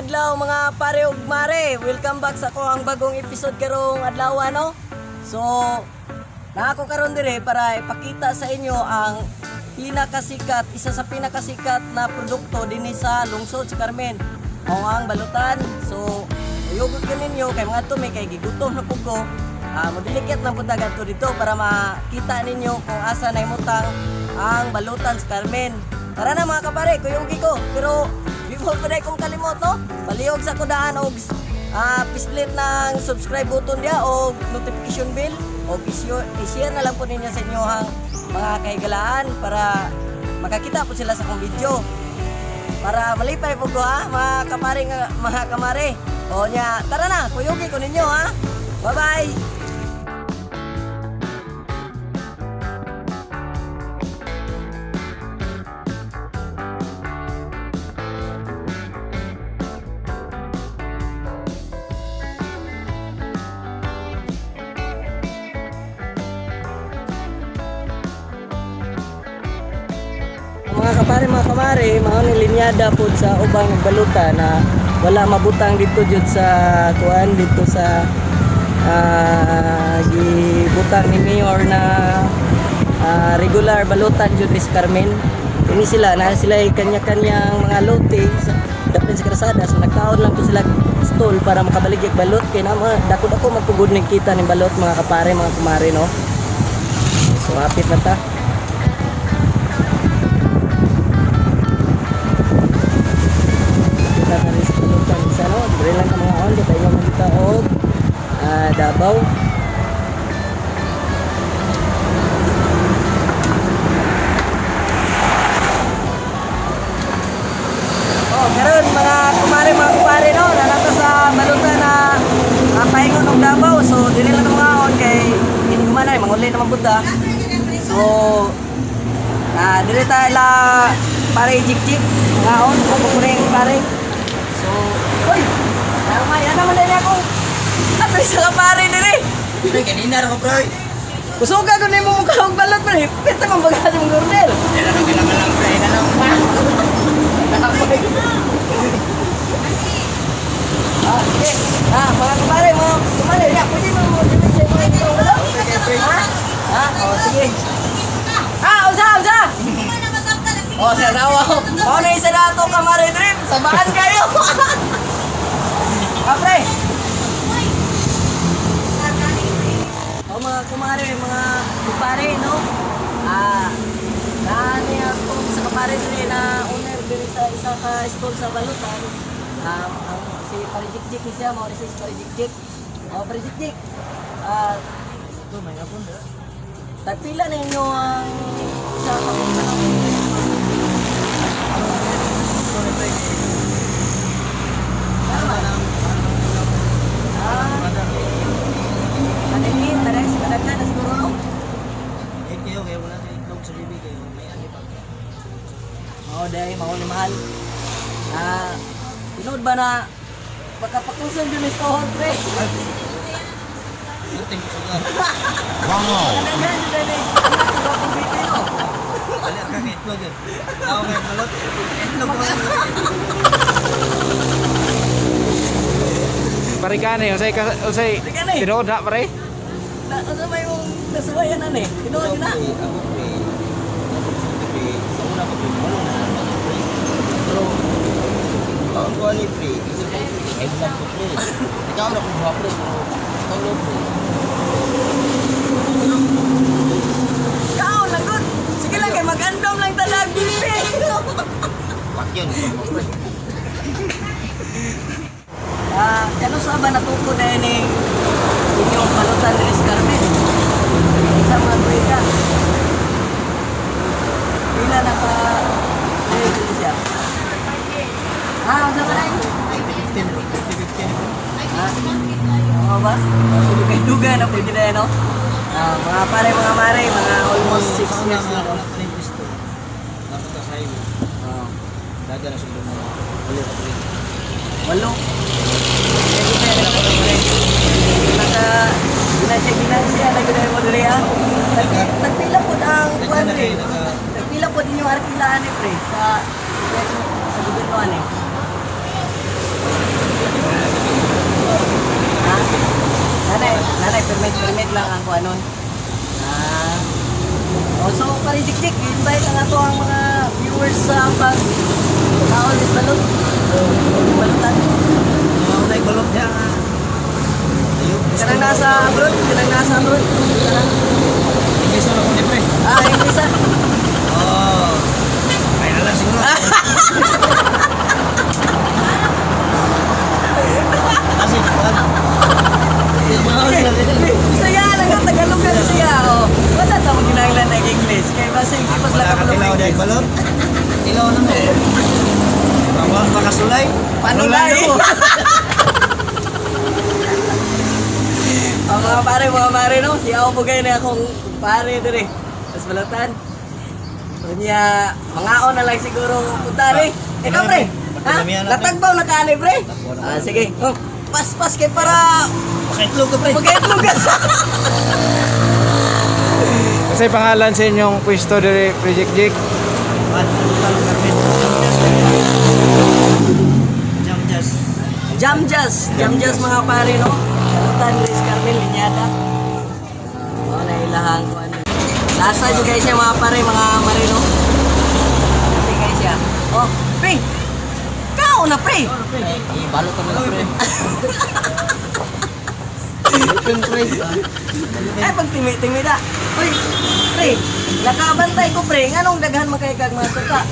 adlaw mga pare ug mare. Welcome back sa ko ang bagong episode karong adlaw no. So, naako karon dire para ipakita sa inyo ang isa sa pinakasikat na produkto dinhi sa lungsod sa Carmen. Mao ang balutan. So, uyugot ko ninyo kay mga tumi kay gigutom na pud ko. Modiliket lang pud gadto dito para makita ninyo kung asa na imutang ang balutan sa Carmen. Tara na mga kapare, kuyugi ko. Pero before pa dahil kong kalimot, no? Palihog sa kudaan o pislit ng subscribe button niya o notification bell o i-share na lang po ninyo sa inyo ang mga kaigalaan para makakita po sila sa kong video. Para malipay po ko ha, mga kapare, mga kamare. O nya, tara na, kuyugi ko ninyo ha. Bye-bye! Mga kapare, mga kamare, mao ni linyada pud sa ubang baluta na wala mabutang dito jud sa kuan dito sa gibutang ni Mayor na regular balutan jud ni Carmen. Ini sila na sila kanya-kanyang mga lote sa dapat sa krasada, so nagkaon lang po sila stall para makabalik yung balot kay na dako-dako magpugod ning kita ning balot mga kapare, mga kumare no. So hapit na ta. Dili lang ka mga on, di tayo magkita og Davao. Karon mga kumare, mga kupare no, nanata sa balutan na paingon og Davao. So dili lang ka mga on kay ini humanay manguli naman buta. So dili ta la pare jik-jik mga on kung kuning pare. So oy, may ana man din ako. Ato sa kapare dire. Pre, kanina ra ko pre. Kusuga ko nimo mukha og balot pre. Pita man bagay mong gordel. Dala nang kinabalang pre, na lang pa. Okay. Mga kapare mo, kumare ya, pwede mo i-message mo ito. Okay, pre. Oh, sige. Usa. Oh, sa rawa ko. Oh, na isa na to kamare trip. Sabaan kayo. Kapre. Oh, mga kumare, mga kupare, no? Naani ako sa kapare din na owner din sa isa ka store sa balutan. Si Parijik-jik siya, mga resis Parijik-jik. Oh, Parijik-jik. Ito, may napon na. Tagpila na inyo ang isa ka Kaningin, taray sa kadaghan na siguro, no? Kayo, kaya wala kayo itlog sa bibi kayo. May ani pa. Oo, dahil mahuli mahal. Tinood ba na pagkapakusan yun is tohon, pre? Ating sugar. Kadaghan yun dahil eh. Alir ka ng itlog yun. Ako may balot. Itlog ko. Pare ka na usay tinood na pare. Ano ba yung nasubayan na eh? Tinood yun na. Ako pre. Sa una ko pre. Wala na naman pre. Pero, ang kuha ni pre. Kasi pre, kahit lang ko pre. Ikaw na kung buha pre. Pero, ikaw lang pre. Kao, lagot! Sige lang kay mag-andom lang talag, bibi! Pak yun. Kano sa ba natuko na yun inyong balutan ni Liz Carmen? Isa mga tuwika. Pila na pa dito siya? Ang sa ba? 50-50. Oo ba? Dugay-dugay na po yun na no? Mga pare, mga mare, mga almost 6 years na no? Wala pa rin gusto. Dapat sa highway. Daga na siguro mo. Wala ka rin. Walo. Ginasya na gano'n mo dali ha. Nagpila po ang kwan eh. Nagpila po din yung arkilaan eh pre. Sa gobyernoan eh. Nanay, permit lang ang kuanon. Also, parijik-jik, invite lang ato ang mga viewers sa pag taon is balot. Balutan. Balot niya. Kanang nasa abroad. Kanang. English na ako ni pre. English ah. Oh. Kaya na lang siguro. Kasi Saya lang ang Tagalog na siya. Oh. Wala ta mo ginahanglan na English. Kaya basta hindi pas lang ka Ilaw dahil balot. Ilaw na mo. Bawal makasulay. Panulay. Ang mga pare no. Si ako po kayo na akong pare dire. Tapos balatan. So niya, mangaon na lang siguro punta rin. Ikaw pre. Ha? Natagbaw na kaani pre? Sige. Oh, pas kay para Pakaitlog ka pre. magkaitlog ka. Kasi pangalan sa inyong pwesto dire Project Jake. Jam jazz. Jam jazz mga pare no. Balatan Luis Carmel Linyada. Wala ilahan ko ano. Lasa juga guys siya mga pare, mga marino. Hindi guys siya. Oh, pre. Kao na pre. Balot ka na pre. Ay, pag timi da. Uy, pre, nakabantay ko pre, nganong daghan makaikag mga suka?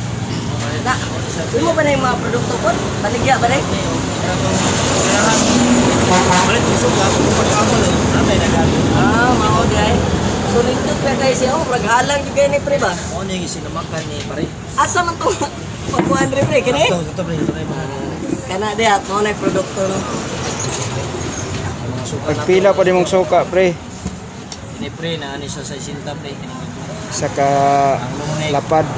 Na, di mo ba na yung mga produkto ko? Baligya ba na? Balik isog ka kung pagkamal natay na galo. Mao di ay. Sulindot pa kayo siya, maghalang juga ni pre ba? Mo ni sinamakan ni pare. Asa man to? Pagkuhan rin pre, kini? Ito pre, ito pre mga Kana di at mo na yung produkto no. suka na. Pagpila pa di mong suka pre. Ini pre na ani sa 60 pre. Saka lapad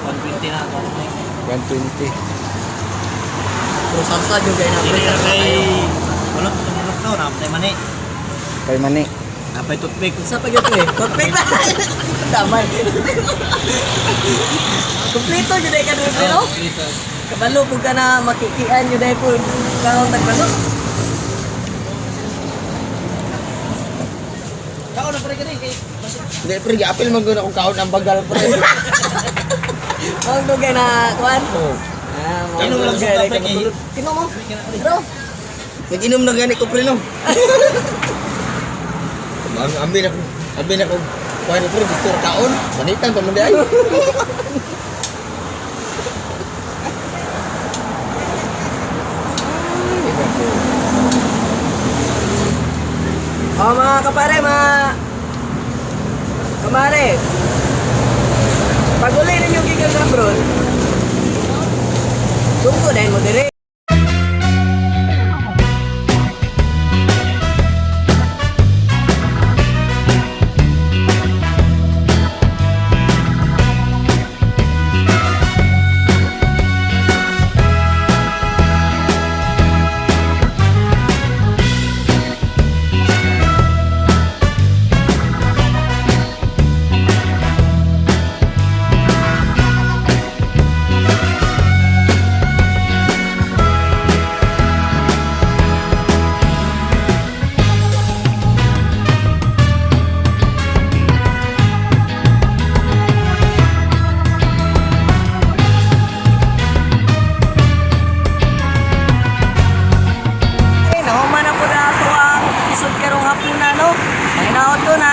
120 na ako. 120. Pero salsa juga na pre. Ini kay balot to na tay mani. Kay mani. Napay toothpick. Sa pag ito eh. Perfect na. Damay. Kompleto yun ka doon pero. Kabalo po ka na makikian yun po. Karoon nagbalo. Kao na pre kani kay Hindi, pre, apil mo gano'n kung kaon ang bagal, pre. Huwag dugay na kuhan. Inom lang sa kapre kay. Tino mo. Bro. Nag-inom na gani ko, pre, no? Ambil ako. Kuha na, pre, gusto na kaon. Manitan pa man di ay. Mga kapare, mga kamare. Pag uli ninyo gigan sa abroad, tungko dahil mo dire.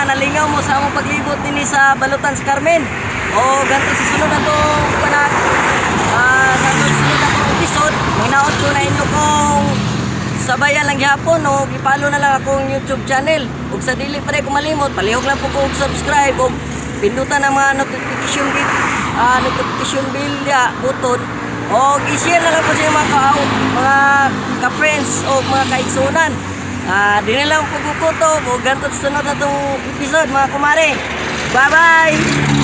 Nalingaw mo sa among paglibot din sa Balutan sa Carmen. O ganito sa sunod na itong panag. Sa sunod na itong episode, minaot ko na inyo kong sabayan lang gihapon o ipalo na lang akong YouTube channel. Ug sa dili pa rin kumalimot, palihog lang po kong subscribe o pindutan ang mga notification bell button. O i-share na lang po sa mga ka-friends o mga kaigsunan. Di na lang pagkukuto o ganito sa sunod na itong episode mga kumare. Bye bye!